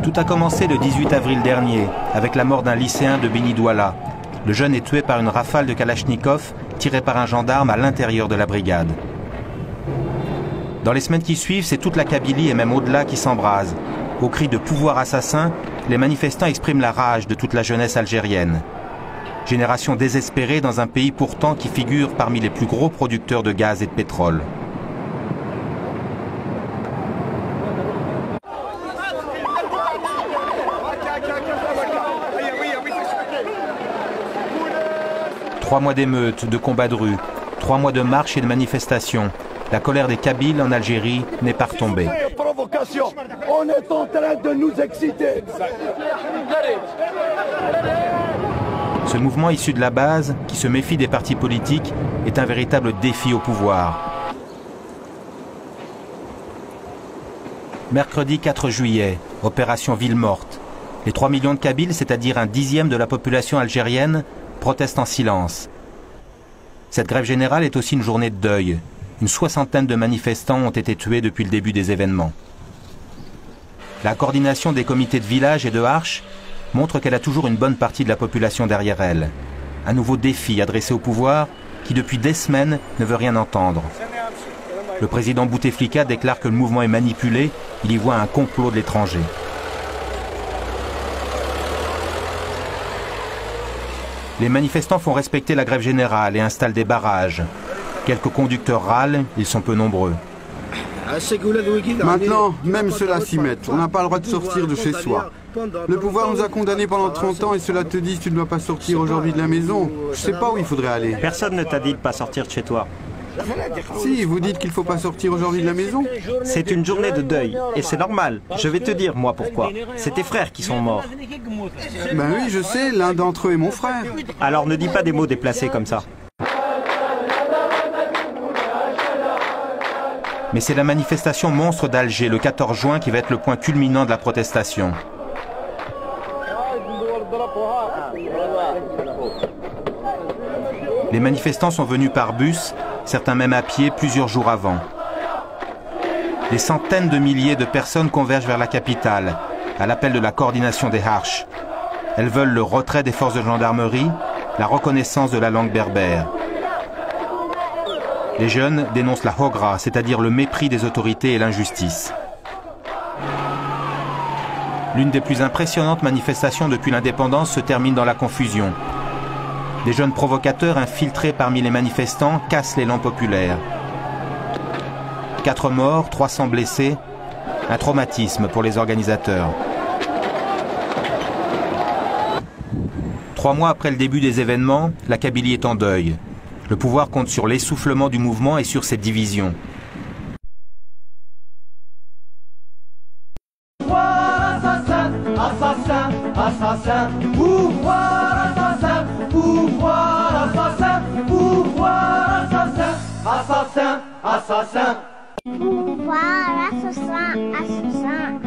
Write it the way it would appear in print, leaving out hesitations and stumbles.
Tout a commencé le 18 avril dernier, avec la mort d'un lycéen de Beni Douala. Le jeune est tué par une rafale de Kalachnikov tirée par un gendarme à l'intérieur de la brigade. Dans les semaines qui suivent, c'est toute la Kabylie et même au-delà qui s'embrase. Au cri de pouvoir assassin, les manifestants expriment la rage de toute la jeunesse algérienne. Génération désespérée dans un pays pourtant qui figure parmi les plus gros producteurs de gaz et de pétrole. Trois mois d'émeutes, de combats de rue, 3 mois de marches et de manifestations. La colère des Kabyles en Algérie n'est pas retombée. On est en train de nous exciter. Ce mouvement issu de la base, qui se méfie des partis politiques, est un véritable défi au pouvoir. Mercredi 4 juillet, opération Ville morte. Les 3 millions de Kabyles, c'est-à-dire un dixième de la population algérienne, protestent en silence. Cette grève générale est aussi une journée de deuil. Une 60aine de manifestants ont été tués depuis le début des événements. La coordination des comités de village et de Harch montre qu'elle a toujours une bonne partie de la population derrière elle. Un nouveau défi adressé au pouvoir qui, depuis des semaines, ne veut rien entendre. Le président Bouteflika déclare que le mouvement est manipulé, il y voit un complot de l'étranger. Les manifestants font respecter la grève générale et installent des barrages. Quelques conducteurs râlent, ils sont peu nombreux. Maintenant, même ceux-là s'y mettent. On n'a pas le droit de sortir de chez soi. Le pouvoir nous a condamnés pendant 30 ans et cela te dit que tu ne dois pas sortir aujourd'hui de la maison. Je sais pas où il faudrait aller. Personne ne t'a dit de pas sortir de chez toi. Si, vous dites qu'il ne faut pas sortir aujourd'hui de la maison. C'est une journée de deuil, et c'est normal. Je vais te dire, moi, pourquoi. C'est tes frères qui sont morts. Ben oui, je sais, l'un d'entre eux est mon frère. Alors ne dis pas des mots déplacés comme ça. Mais c'est la manifestation monstre d'Alger le 14 juin qui va être le point culminant de la protestation. Les manifestants sont venus par bus, certains même à pied, plusieurs jours avant. Des centaines de milliers de personnes convergent vers la capitale, à l'appel de la coordination des Harch. Elles veulent le retrait des forces de gendarmerie, la reconnaissance de la langue berbère. Les jeunes dénoncent la hogra, c'est-à-dire le mépris des autorités et l'injustice. L'une des plus impressionnantes manifestations depuis l'indépendance se termine dans la confusion. Des jeunes provocateurs infiltrés parmi les manifestants cassent l'élan populaire. 4 morts, 300 blessés, un traumatisme pour les organisateurs. 3 mois après le début des événements, la Kabylie est en deuil. Le pouvoir compte sur l'essoufflement du mouvement et sur ses divisions. Pouvoir assassin, assassin, assassin, pouvoir assassin, pouvoir assassin, pouvoir assassin, assassin, assassin. Pouvoir assassin, assassin.